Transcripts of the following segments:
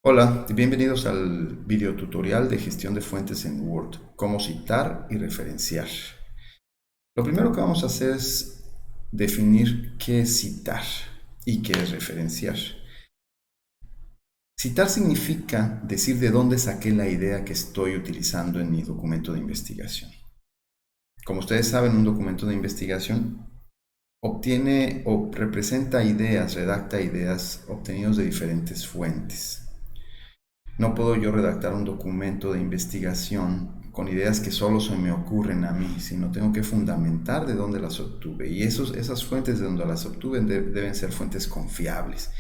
Hola y bienvenidos al video tutorial de gestión de fuentes en Word, cómo citar y referenciar. Lo primero que vamos a hacer es definir qué es citar y qué es referenciar. Citar significa decir de dónde saqué la idea que estoy utilizando en mi documento de investigación. Como ustedes saben, un documento de investigación obtiene o representa ideas, redacta ideas obtenidos de diferentes fuentes. No puedo yo redactar un documento de investigación con ideas que solo se me ocurren a mí, sino tengo que fundamentar de dónde las obtuve. Y esas fuentes de donde las obtuve deben ser fuentes confiables.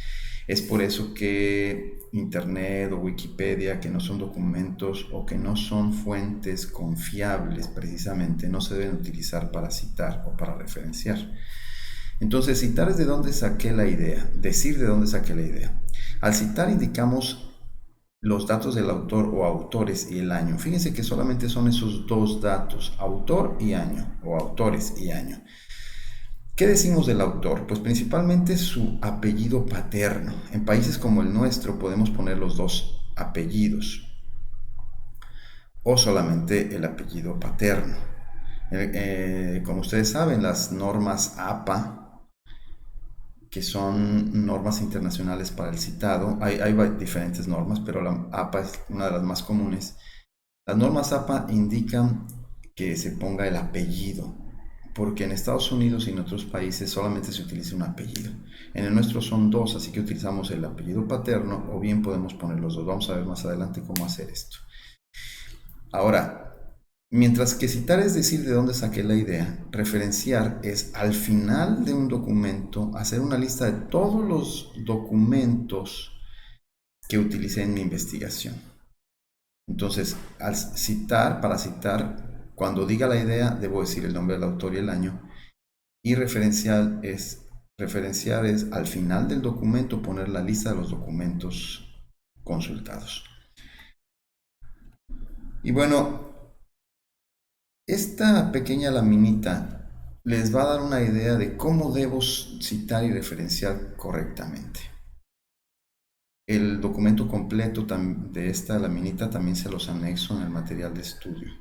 Es por eso que Internet o Wikipedia, que no son documentos o que no son fuentes confiables precisamente, no se deben utilizar para citar o para referenciar. Entonces, citar es de dónde saqué la idea, decir de dónde saqué la idea. Al citar indicamos los datos del autor o autores y el año. Fíjense que solamente son esos dos datos, autor y año, o autores y año. ¿Qué decimos del autor? Pues principalmente su apellido paterno. En países como el nuestro podemos poner los dos apellidos o solamente el apellido paterno. Como ustedes saben, las normas APA, que son normas internacionales para el citado, hay diferentes normas, pero la APA es una de las más comunes. Las normas APA indican que se ponga el apellido, porque en Estados Unidos y en otros países solamente se utiliza un apellido. En el nuestro son dos, así que utilizamos el apellido paterno o bien podemos poner los dos. Vamos a ver más adelante cómo hacer esto. Ahora, mientras que citar es decir de dónde saqué la idea, referenciar es al final de un documento hacer una lista de todos los documentos que utilicé en mi investigación. Entonces, para citar, cuando diga la idea, debo decir el nombre del autor y el año. Y referenciar es al final del documento poner la lista de los documentos consultados. Y bueno, esta pequeña laminita les va a dar una idea de cómo debo citar y referenciar correctamente. El documento completo de esta laminita también se los anexo en el material de estudio.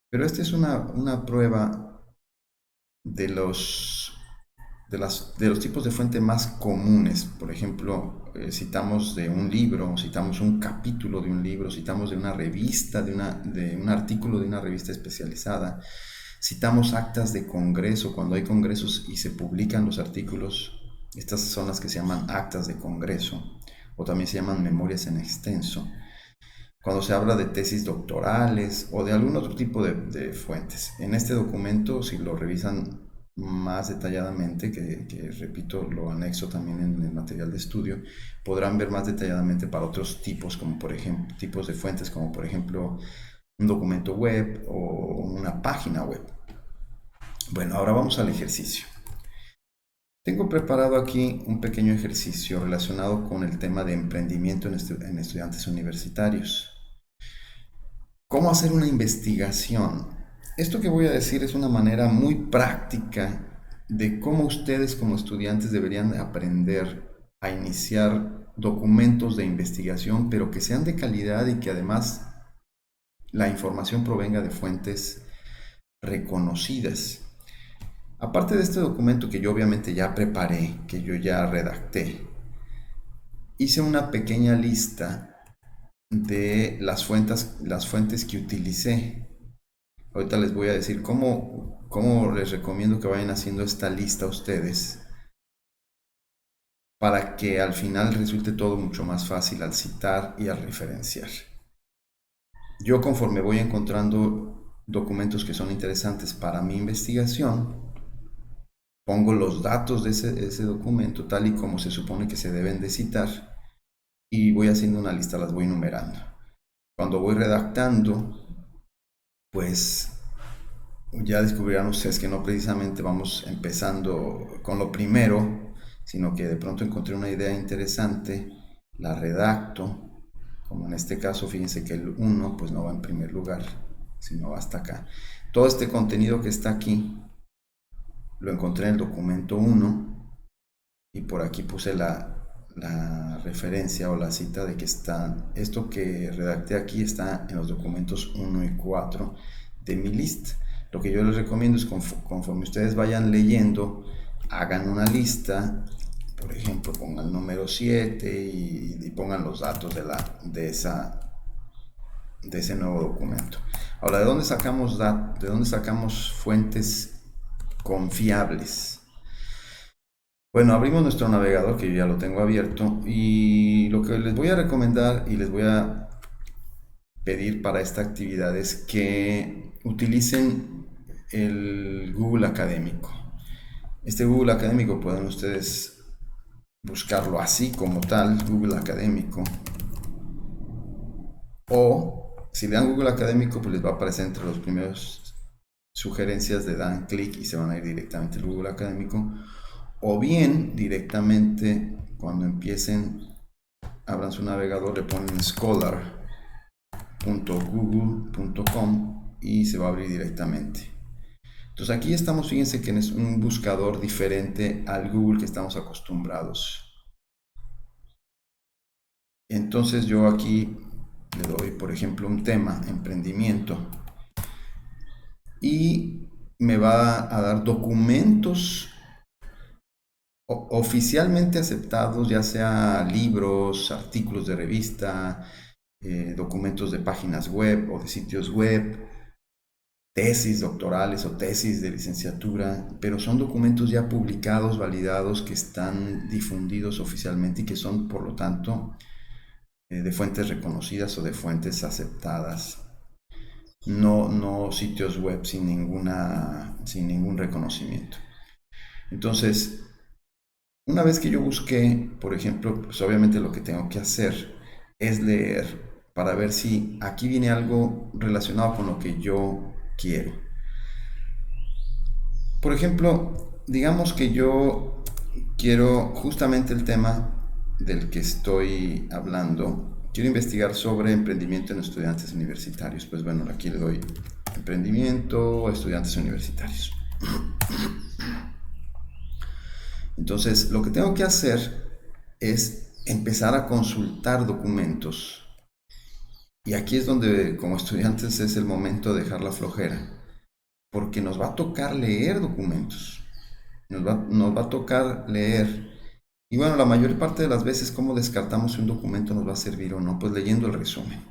Pero esta es una prueba de los tipos de fuente más comunes. Por ejemplo, citamos de un libro, citamos un capítulo de un libro, citamos de una revista, de un artículo de una revista especializada, citamos actas de congreso, cuando hay congresos y se publican los artículos. Estas son las que se llaman actas de congreso, o también se llaman memorias en extenso. Cuando se habla de tesis doctorales o de algún otro tipo de fuentes. En este documento, si lo revisan más detalladamente, que repito, lo anexo también en el material de estudio, podrán ver más detalladamente para otros tipos, como por ejemplo, tipos de fuentes, como por ejemplo un documento web o una página web. Bueno, ahora vamos al ejercicio. Tengo preparado aquí un pequeño ejercicio relacionado con el tema de emprendimiento en estudiantes universitarios. ¿Cómo hacer una investigación? Esto que voy a decir es una manera muy práctica de cómo ustedes como estudiantes deberían aprender a iniciar documentos de investigación, pero que sean de calidad y que además la información provenga de fuentes reconocidas. Aparte de este documento que yo obviamente ya preparé, que yo ya redacté, hice una pequeña lista de las fuentes que utilicé. Ahorita les voy a decir cómo les recomiendo que vayan haciendo esta lista a ustedes para que al final resulte todo mucho más fácil al citar y al referenciar. Yo conforme voy encontrando documentos que son interesantes para mi investigación, pongo los datos de ese documento tal y como se supone que se deben de citar y voy haciendo una lista, las voy numerando. Cuando voy redactando, pues ya descubrirán ustedes que no precisamente vamos empezando con lo primero, sino que de pronto encontré una idea interesante, la redacto, como en este caso, fíjense que el uno pues no va en primer lugar, sino va hasta acá. Todo este contenido que está aquí lo encontré en el documento 1 y por aquí puse la referencia o la cita de que esto que redacté aquí está en los documentos 1 y 4 de mi lista. Lo que yo les recomiendo es conforme ustedes vayan leyendo, hagan una lista, por ejemplo, pongan el número 7 y pongan los datos de ese nuevo documento. Ahora, ¿de dónde sacamos fuentes confiables? Bueno, abrimos nuestro navegador, que yo ya lo tengo abierto, y lo que les voy a recomendar y les voy a pedir para esta actividad es que utilicen el Google Académico. Este Google Académico pueden ustedes buscarlo así como tal, Google Académico, o si le dan Google Académico, pues les va a aparecer entre los primeros sugerencias, le dan clic y se van a ir directamente al Google Académico, o bien directamente cuando empiecen, abran su navegador, le ponen scholar.google.com y se va a abrir directamente. Entonces aquí estamos, fíjense que es un buscador diferente al Google que estamos acostumbrados. Entonces yo aquí le doy, por ejemplo, un tema, emprendimiento, y me va a dar documentos oficialmente aceptados, ya sea libros, artículos de revista, documentos de páginas web o de sitios web, tesis doctorales o tesis de licenciatura, pero son documentos ya publicados, validados, que están difundidos oficialmente y que son, por lo tanto, de fuentes reconocidas o de fuentes aceptadas. No sitios web sin ningún reconocimiento. Entonces, una vez que yo busqué, por ejemplo, pues obviamente lo que tengo que hacer es leer para ver si aquí viene algo relacionado con lo que yo quiero. Por ejemplo, digamos que yo quiero justamente el tema del que estoy hablando. Quiero investigar sobre emprendimiento en estudiantes universitarios. Pues bueno, aquí le doy emprendimiento, estudiantes universitarios. Entonces, lo que tengo que hacer es empezar a consultar documentos. Y aquí es donde, como estudiantes, es el momento de dejar la flojera, porque nos va a tocar leer documentos. Nos va a tocar leer. Y bueno, la mayor parte de las veces, ¿cómo descartamos si un documento nos va a servir o no? Pues leyendo el resumen.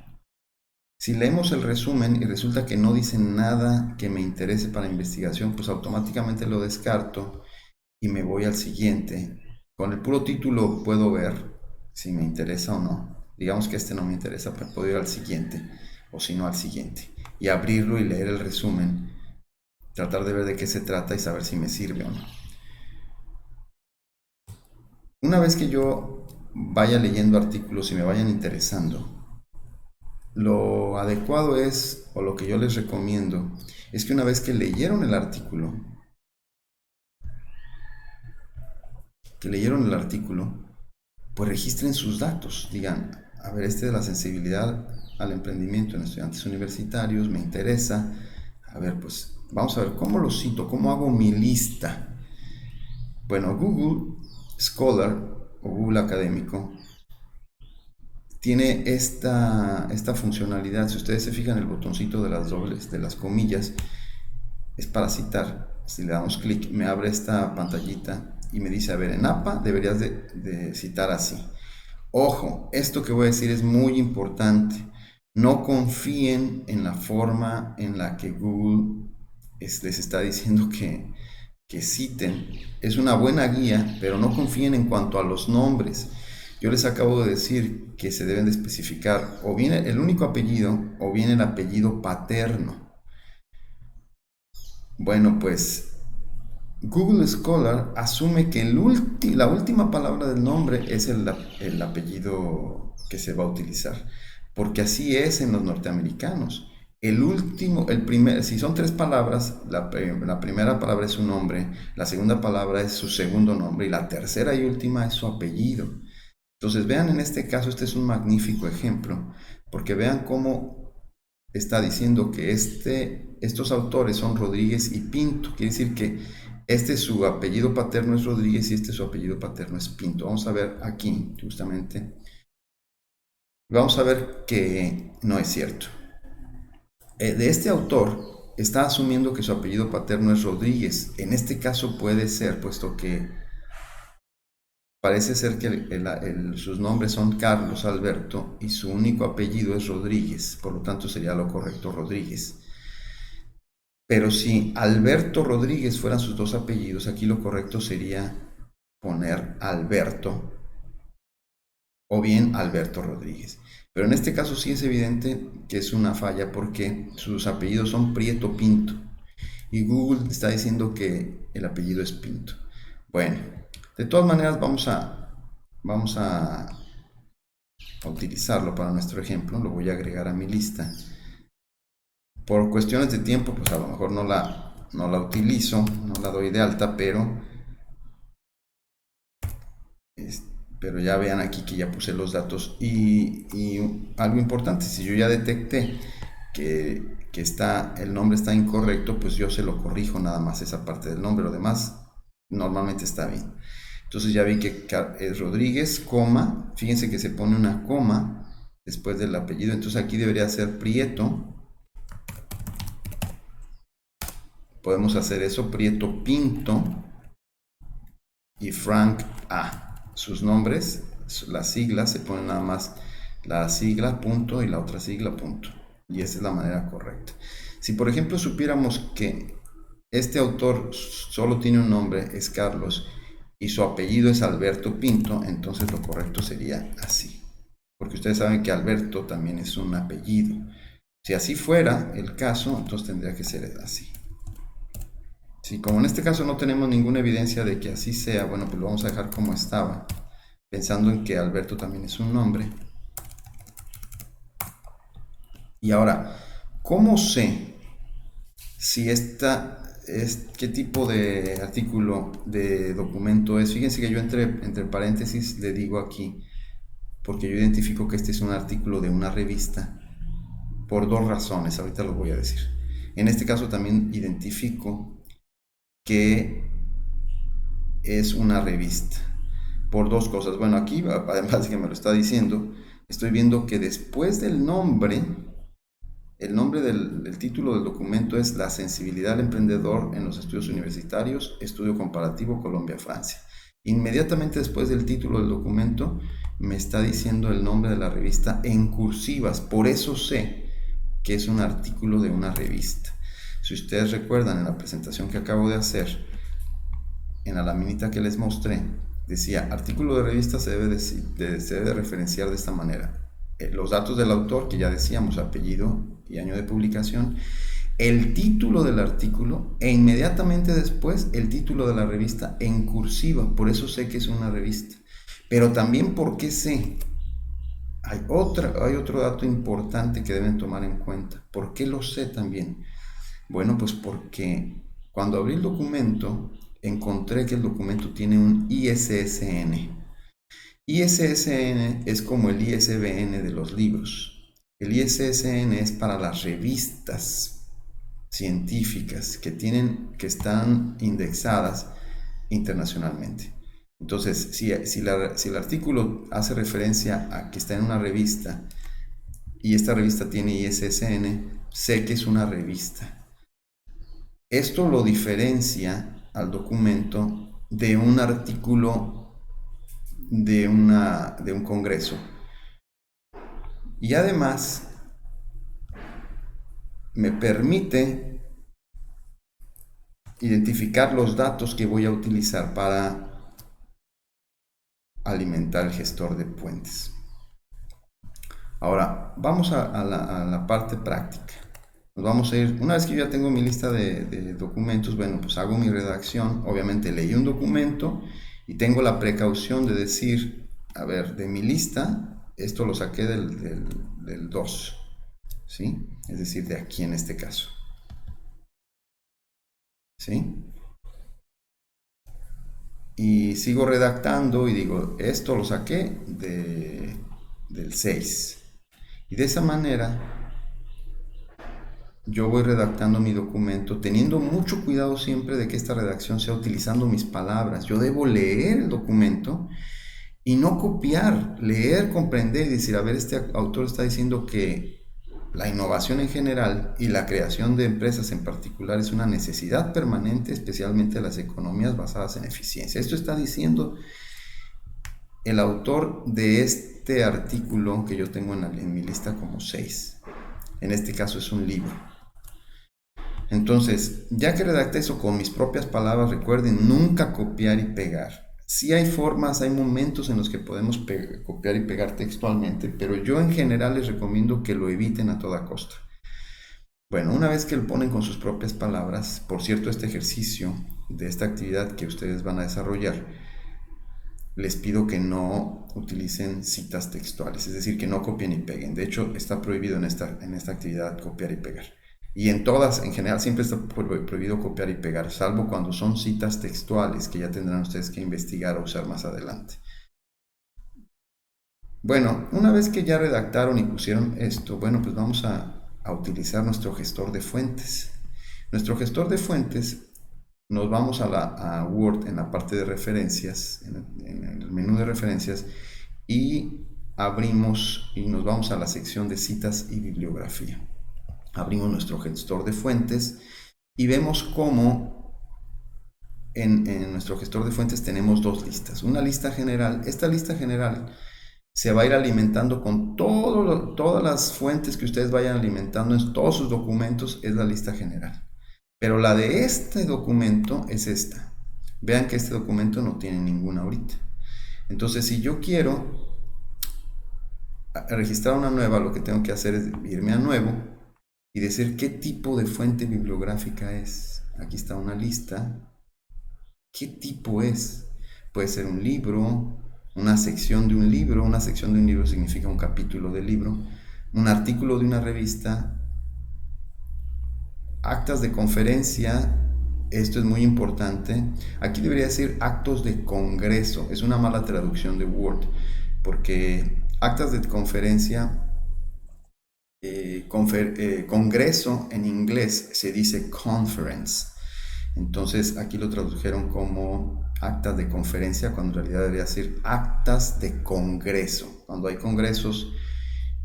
Si leemos el resumen y resulta que no dice nada que me interese para la investigación, pues automáticamente lo descarto y me voy al siguiente. Con el puro título puedo ver si me interesa o no. Digamos que este no me interesa, pero puedo ir al siguiente, o si no al siguiente, y abrirlo y leer el resumen, tratar de ver de qué se trata y saber si me sirve o no. Una vez que yo vaya leyendo artículos y me vayan interesando, lo adecuado es, o lo que yo les recomiendo, es que una vez que leyeron el artículo, pues registren sus datos. Digan, a ver, este de la sensibilidad al emprendimiento en estudiantes universitarios me interesa. A ver, pues vamos a ver cómo lo cito, cómo hago mi lista. Bueno, Google Scholar o Google Académico tiene esta funcionalidad. Si ustedes se fijan, el botoncito de las dobles, de las comillas, es para citar. Si le damos clic, me abre esta pantallita y me dice, a ver, en APA deberías de citar así. Ojo, esto que voy a decir es muy importante. No confíen en la forma en la que Google les está diciendo que citen. Es una buena guía, pero no confíen en cuanto a los nombres. Yo les acabo de decir que se deben de especificar o bien el único apellido o bien el apellido paterno. Bueno, pues Google Scholar asume que la última palabra del nombre es el apellido que se va a utilizar, porque así es en los norteamericanos. Si son tres palabras, la primera palabra es su nombre, la segunda palabra es su segundo nombre y la tercera y última es su apellido. Entonces vean, en este caso, este es un magnífico ejemplo, porque vean cómo está diciendo que estos autores son Rodríguez y Pinto. Quiere decir que Este su apellido paterno es Rodríguez y este su apellido paterno es Pinto. Vamos a ver aquí, justamente. Vamos a ver que no es cierto. De este autor está asumiendo que su apellido paterno es Rodríguez. En este caso puede ser, puesto que parece ser que sus nombres son Carlos Alberto y su único apellido es Rodríguez. Por lo tanto sería lo correcto Rodríguez. Pero si Alberto Rodríguez fueran sus dos apellidos, aquí lo correcto sería poner Alberto o bien Alberto Rodríguez. Pero en este caso sí es evidente que es una falla porque sus apellidos son Prieto Pinto y Google está diciendo que el apellido es Pinto. Bueno, de todas maneras vamos a utilizarlo para nuestro ejemplo. Lo voy a agregar a mi lista. Por cuestiones de tiempo, pues a lo mejor no la utilizo, no la doy de alta, pero ya vean aquí que ya puse los datos y algo importante, si yo ya detecté que el nombre está incorrecto, pues yo se lo corrijo nada más esa parte del nombre, lo demás normalmente está bien. Entonces ya vi que es Rodríguez, coma, fíjense que se pone una coma después del apellido, entonces aquí debería ser Prieto. Podemos hacer eso, Prieto Pinto y Frank A. Sus nombres, las siglas, se ponen nada más la sigla punto y la otra sigla punto. Y esa es la manera correcta. Si por ejemplo supiéramos que este autor solo tiene un nombre, es Carlos, y su apellido es Alberto Pinto, entonces lo correcto sería así. Porque ustedes saben que Alberto también es un apellido. Si así fuera el caso, entonces tendría que ser así. Sí, como en este caso no tenemos ninguna evidencia de que así sea, bueno, pues lo vamos a dejar como estaba, pensando en que Alberto también es un nombre. Y ahora, ¿cómo sé si qué tipo de artículo de documento es? Fíjense que yo entre paréntesis le digo aquí, porque yo identifico que este es un artículo de una revista, por dos razones, ahorita lo voy a decir. En este caso también identifico que es una revista por dos cosas. Bueno, aquí, además de que me lo está diciendo, estoy viendo que después del nombre, el nombre del título del documento es La sensibilidad del emprendedor en los estudios universitarios, estudio comparativo Colombia-Francia. Inmediatamente después del título del documento me está diciendo el nombre de la revista en cursivas, por eso sé que es un artículo de una revista. Si ustedes recuerdan en la presentación que acabo de hacer, en la laminita que les mostré, decía, artículo de revista se debe referenciar de esta manera. Los datos del autor, que ya decíamos, apellido y año de publicación, el título del artículo e inmediatamente después el título de la revista en cursiva. Por eso sé que es una revista. Pero también porque sé, hay otro dato importante que deben tomar en cuenta. ¿Por qué lo sé también? Bueno, pues porque cuando abrí el documento encontré que el documento tiene un ISSN. ISSN es como el ISBN de los libros. El ISSN es para las revistas científicas que están indexadas internacionalmente. Entonces, si el artículo hace referencia a que está en una revista y esta revista tiene ISSN, sé que es una revista. Esto lo diferencia al documento de un artículo de un congreso. Y además me permite identificar los datos que voy a utilizar para alimentar el gestor de puentes. Ahora, vamos a la parte práctica. Nos vamos a ir, una vez que yo ya tengo mi lista de documentos, bueno, pues hago mi redacción. Obviamente leí un documento y tengo la precaución de decir, a ver, de mi lista, esto lo saqué del 2, ¿sí? Es decir, de aquí en este caso, ¿sí? Y sigo redactando y digo, esto lo saqué del 6. Y de esa manera yo voy redactando mi documento, teniendo mucho cuidado siempre de que esta redacción sea utilizando mis palabras. Yo debo leer el documento y no copiar, leer, comprender y decir, a ver, este autor está diciendo que la innovación en general y la creación de empresas en particular es una necesidad permanente, especialmente las economías basadas en eficiencia. Esto está diciendo el autor de este artículo que yo tengo en mi lista como 6. En este caso es un libro. Entonces, ya que redacté eso con mis propias palabras, recuerden nunca copiar y pegar. Sí hay formas, hay momentos en los que podemos copiar y pegar textualmente, pero yo en general les recomiendo que lo eviten a toda costa. Bueno, una vez que lo ponen con sus propias palabras, por cierto, este ejercicio de esta actividad que ustedes van a desarrollar, les pido que no utilicen citas textuales, es decir, que no copien y peguen. De hecho, está prohibido en esta actividad copiar y pegar. Y en todas, en general, siempre está prohibido copiar y pegar, salvo cuando son citas textuales que ya tendrán ustedes que investigar o usar más adelante. Bueno, una vez que ya redactaron y pusieron esto, bueno, pues vamos a utilizar nuestro gestor de fuentes. Nuestro gestor de fuentes, nos vamos a Word en la parte de referencias, en el menú de referencias, y abrimos y nos vamos a la sección de citas y bibliografía. Abrimos nuestro gestor de fuentes y vemos cómo en nuestro gestor de fuentes tenemos dos listas. Una lista general. Esta lista general se va a ir alimentando con todas las fuentes que ustedes vayan alimentando en todos sus documentos, es la lista general. Pero la de este documento es esta. Vean que este documento no tiene ninguna ahorita. Entonces, si yo quiero registrar una nueva, lo que tengo que hacer es irme a nuevo y decir qué tipo de fuente bibliográfica es. Aquí está una lista. ¿Qué tipo es? Puede ser un libro, una sección de un libro. Una sección de un libro significa un capítulo del libro. Un artículo de una revista. Actas de conferencia. Esto es muy importante. Aquí debería decir actos de congreso. Es una mala traducción de Word, porque actas de conferencia, congreso en inglés se dice conference. Entonces aquí lo tradujeron como actas de conferencia, cuando en realidad debería decir actas de congreso. Cuando hay congresos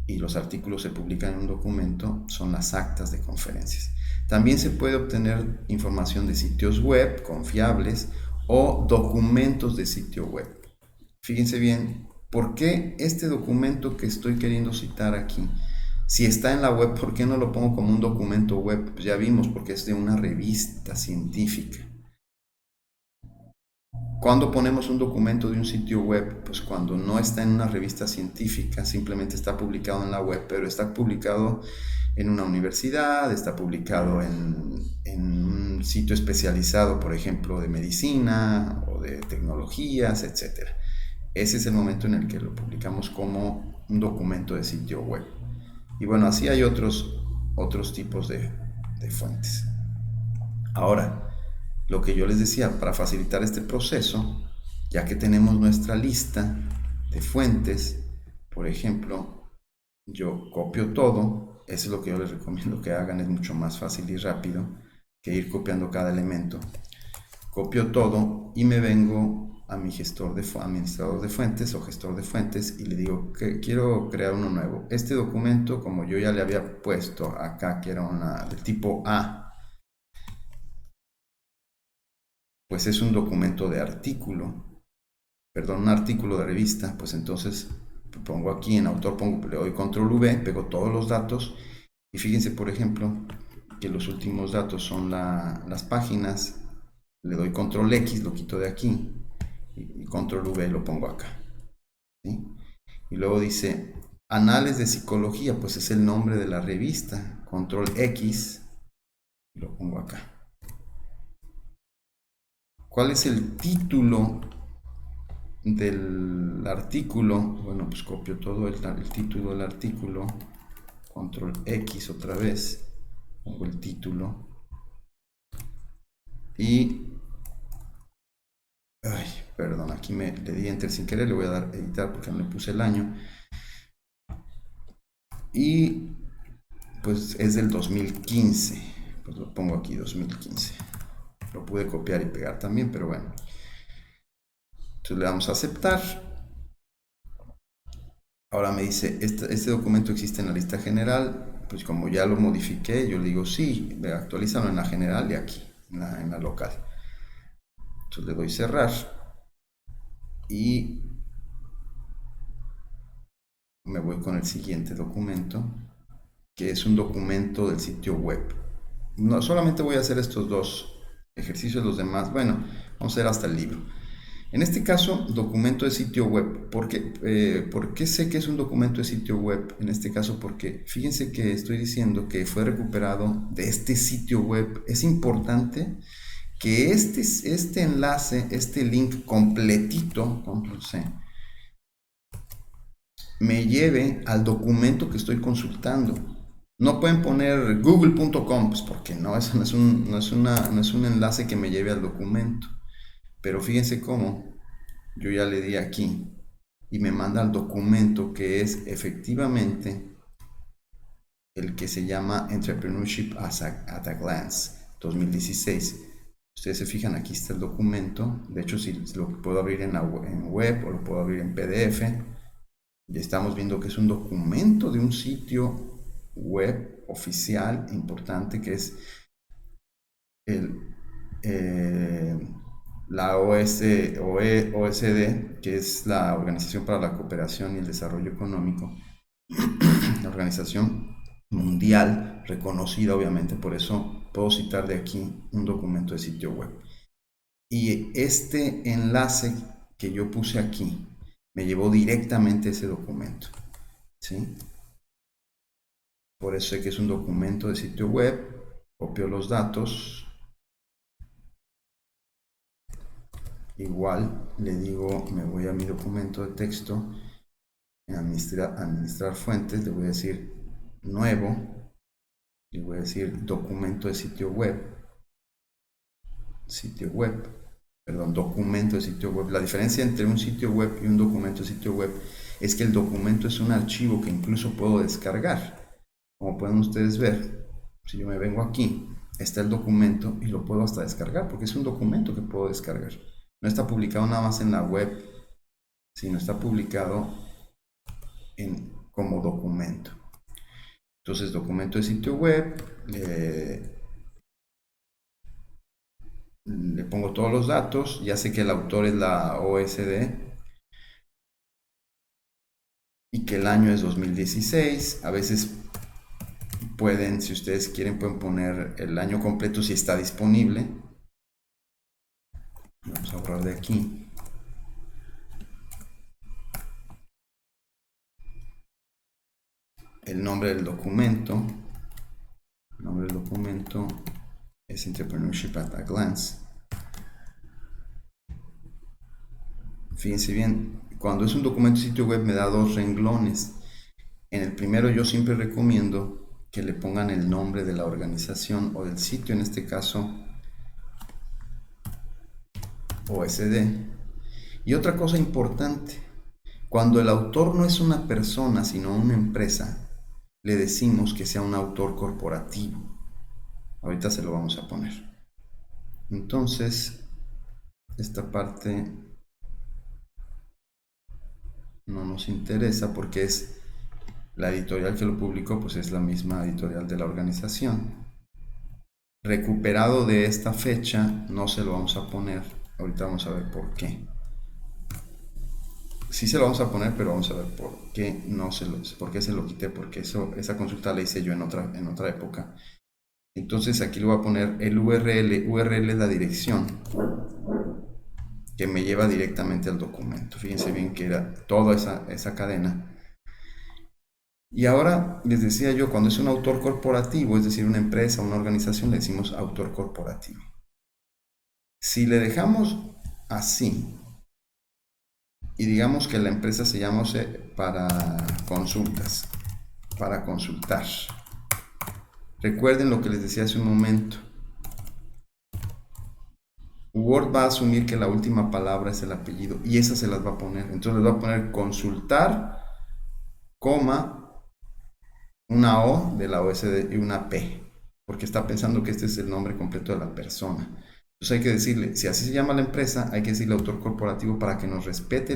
y los artículos se publican en un documento, son las actas de conferencias. También se puede obtener información de sitios web confiables o documentos de sitio web. Fíjense bien, ¿por qué este documento que estoy queriendo citar aquí, si está en la web, por qué no lo pongo como un documento web? Pues ya vimos, porque es de una revista científica. ¿Cuándo ponemos un documento de un sitio web? Pues cuando no está en una revista científica, simplemente está publicado en la web, pero está publicado en una universidad, está publicado en un sitio especializado, por ejemplo, de medicina o de tecnologías, etc. Ese es el momento en el que lo publicamos como un documento de sitio web. Y bueno, así hay otros tipos de fuentes. Ahora, lo que yo les decía, para facilitar este proceso, ya que tenemos nuestra lista de fuentes, por ejemplo, yo copio todo. Eso es lo que yo les recomiendo que hagan, es mucho más fácil y rápido que ir copiando cada elemento. Copio todo y me vengo a mi administrador de fuentes o gestor de fuentes y le digo que quiero crear uno nuevo. Este documento, como yo ya le había puesto acá, que era de tipo A, pues es un documento de artículo, perdón, un artículo de revista. Pues entonces pongo aquí en autor, le doy control V, pego todos los datos y fíjense, por ejemplo, que los últimos datos son las páginas. Le doy control X, lo quito de aquí y control V lo pongo acá, ¿sí? Y luego dice Anales de Psicología, pues es el nombre de la revista. Control X y lo pongo acá. ¿Cuál es el título del artículo? Bueno, pues copio todo el título del artículo, control X otra vez, pongo el título y perdón, aquí le di enter sin querer, le voy a dar editar porque no le puse el año. Y pues es del 2015. Pues lo pongo aquí 2015. Lo pude copiar y pegar también, pero bueno. Entonces le damos a aceptar. Ahora me dice, este documento existe en la lista general. Pues como ya lo modifiqué, yo le digo sí, actualízalo en la general y aquí, en la local. Entonces le doy cerrar. Y me voy con el siguiente documento, que es un documento del sitio web. No, solamente voy a hacer estos dos ejercicios, los demás, bueno, vamos a hacer hasta el libro. En este caso, documento de sitio web. ¿Por qué sé que es un documento de sitio web? En este caso, porque fíjense que estoy diciendo que fue recuperado de este sitio web. Es importante que este enlace, este link completito, control C, me lleve al documento que estoy consultando. No pueden poner google.com, pues porque no, eso no es un enlace que me lleve al documento. Pero fíjense cómo yo ya le di aquí y me manda al documento que es efectivamente el que se llama Entrepreneurship at a Glance 2016. Ustedes se fijan, aquí está el documento. De hecho, si lo puedo abrir en web o lo puedo abrir en PDF. Ya estamos viendo que es un documento de un sitio web oficial importante que es la OSD, que es la Organización para la Cooperación y el Desarrollo Económico, la organización mundial reconocida, obviamente, por eso puedo citar de aquí un documento de sitio web. Y este enlace que yo puse aquí me llevó directamente a ese documento, ¿sí? Por eso sé que es un documento de sitio web. Copio los datos. Igual le digo, me voy a mi documento de texto, administrar fuentes, le voy a decir nuevo, le voy a decir documento de sitio web, documento de sitio web. La diferencia entre un sitio web y un documento de sitio web es que el documento es un archivo que incluso puedo descargar. Como pueden ustedes ver, si yo me vengo aquí, está el documento y lo puedo hasta descargar, porque es un documento que puedo descargar. No está publicado nada más en la web, sino está publicado como documento. Entonces, documento de sitio web, le pongo todos los datos, ya sé que el autor es la OSD y que el año es 2016. A veces pueden, si ustedes quieren, pueden poner el año completo si está disponible. Vamos a borrar de aquí. El nombre del documento. El nombre del documento es Entrepreneurship at a Glance. Fíjense bien, cuando es un documento de sitio web me da dos renglones. En el primero yo siempre recomiendo que le pongan el nombre de la organización o del sitio, en este caso OSD. Y otra cosa importante, cuando el autor no es una persona sino una empresa, le decimos que sea un autor corporativo. Ahorita se lo vamos a poner. Entonces, esta parte no nos interesa porque es la editorial que lo publicó, pues es la misma editorial de la organización. Recuperado de esta fecha, no se lo vamos a poner. Ahorita vamos a ver por qué. Sí se lo vamos a poner, pero vamos a ver por qué por qué se lo quité, porque esa consulta la hice yo en otra época. Entonces aquí le voy a poner el URL. URL es la dirección que me lleva directamente al documento. Fíjense bien que era toda esa cadena. Y ahora les decía yo, cuando es un autor corporativo, es decir, una empresa, una organización, le decimos autor corporativo. Si le dejamos así, y digamos que la empresa se llama para consultas, para consultar. Recuerden lo que les decía hace un momento. Word va a asumir que la última palabra es el apellido y esa se las va a poner. Entonces les va a poner consultar, coma, una O de la OSD y una P, porque está pensando que este es el nombre completo de la persona. Entonces hay que decirle, si así se llama la empresa, hay que decirle autor corporativo para que nos respete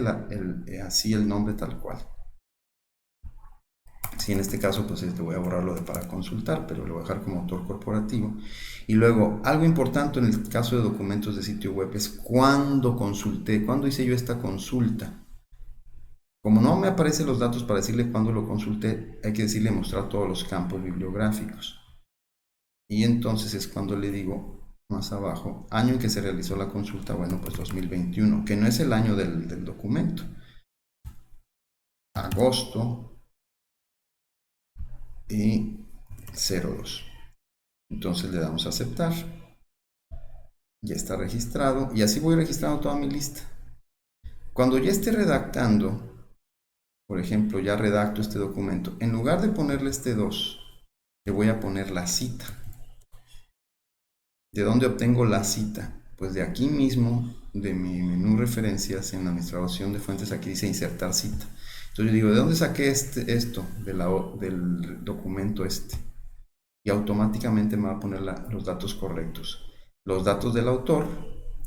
así el nombre tal cual. Si en este caso, pues te voy a borrarlo de para consultar, pero lo voy a dejar como autor corporativo. Y luego, algo importante en el caso de documentos de sitio web es cuándo consulté, cuándo hice yo esta consulta. Como no me aparecen los datos para decirle cuándo lo consulté, hay que decirle mostrar todos los campos bibliográficos. Y entonces es cuando le digo más abajo, año en que se realizó la consulta, bueno, pues 2021, que no es el año del documento. Agosto y 02. Entonces le damos a aceptar. Ya está registrado y así voy registrando toda mi lista. Cuando ya esté redactando, por ejemplo, ya redacto este documento, en lugar de ponerle este 2, le voy a poner la cita. ¿De dónde obtengo la cita? Pues de aquí mismo, de mi menú referencias en la administración de fuentes, aquí dice insertar cita. Entonces yo digo, ¿de dónde saqué esto? Del documento este. Y automáticamente me va a poner los datos correctos. Los datos del autor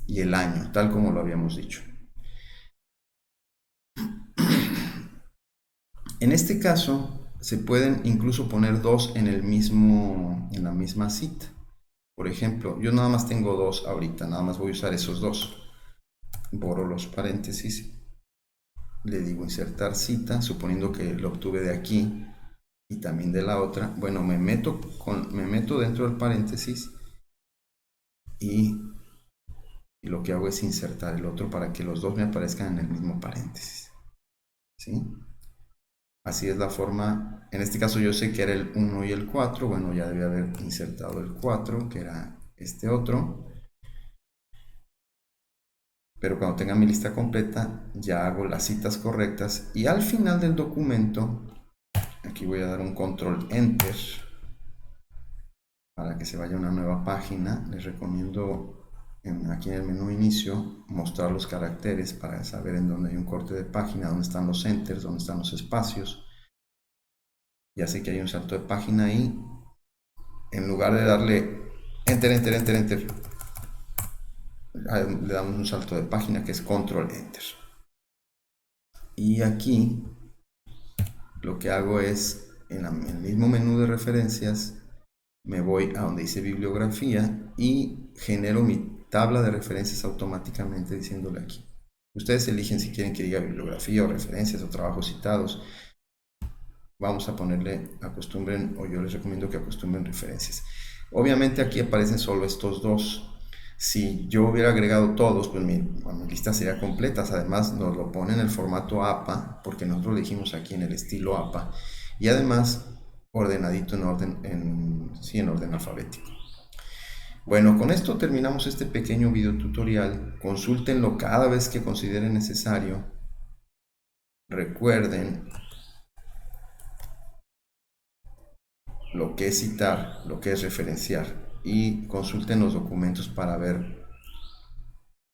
y el año, tal como lo habíamos dicho. En este caso, se pueden incluso poner dos en la misma cita. Por ejemplo, yo nada más tengo dos ahorita, nada más voy a usar esos dos. Borro los paréntesis, le digo insertar cita, suponiendo que lo obtuve de aquí y también de la otra. Bueno, me meto dentro del paréntesis y lo que hago es insertar el otro para que los dos me aparezcan en el mismo paréntesis. ¿Sí? Así es la forma. En este caso yo sé que era el 1 y el 4. Bueno, ya debía haber insertado el 4, que era este otro. Pero cuando tenga mi lista completa, ya hago las citas correctas. Y al final del documento, aquí voy a dar un control enter para que se vaya a una nueva página. Les recomiendo aquí en el menú inicio mostrar los caracteres para saber en dónde hay un corte de página, dónde están los enters, dónde están los espacios. Ya sé que hay un salto de página ahí. En lugar de darle enter, enter, enter, enter, le damos un salto de página que es control enter. Y aquí lo que hago es en el mismo menú de referencias me voy a donde dice bibliografía y genero mi tabla de referencias automáticamente diciéndole aquí. Ustedes eligen si quieren que diga bibliografía o referencias o trabajos citados. Vamos a ponerle acostumbren, o yo les recomiendo que acostumbren referencias. Obviamente aquí aparecen solo estos dos. Si yo hubiera agregado todos, pues mi lista sería completa. Además nos lo pone en el formato APA, porque nosotros lo dijimos aquí en el estilo APA. Y además ordenadito en orden alfabético. Bueno, con esto terminamos este pequeño video tutorial. Consúltenlo cada vez que consideren necesario. Recuerden lo que es citar, lo que es referenciar y consulten los documentos para ver.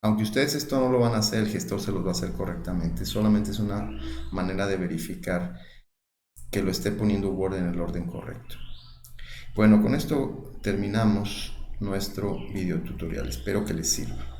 Aunque ustedes esto no lo van a hacer, el gestor se los va a hacer correctamente. Solamente es una manera de verificar que lo esté poniendo Word en el orden correcto. Bueno, con esto terminamos nuestro video tutorial. Espero que les sirva.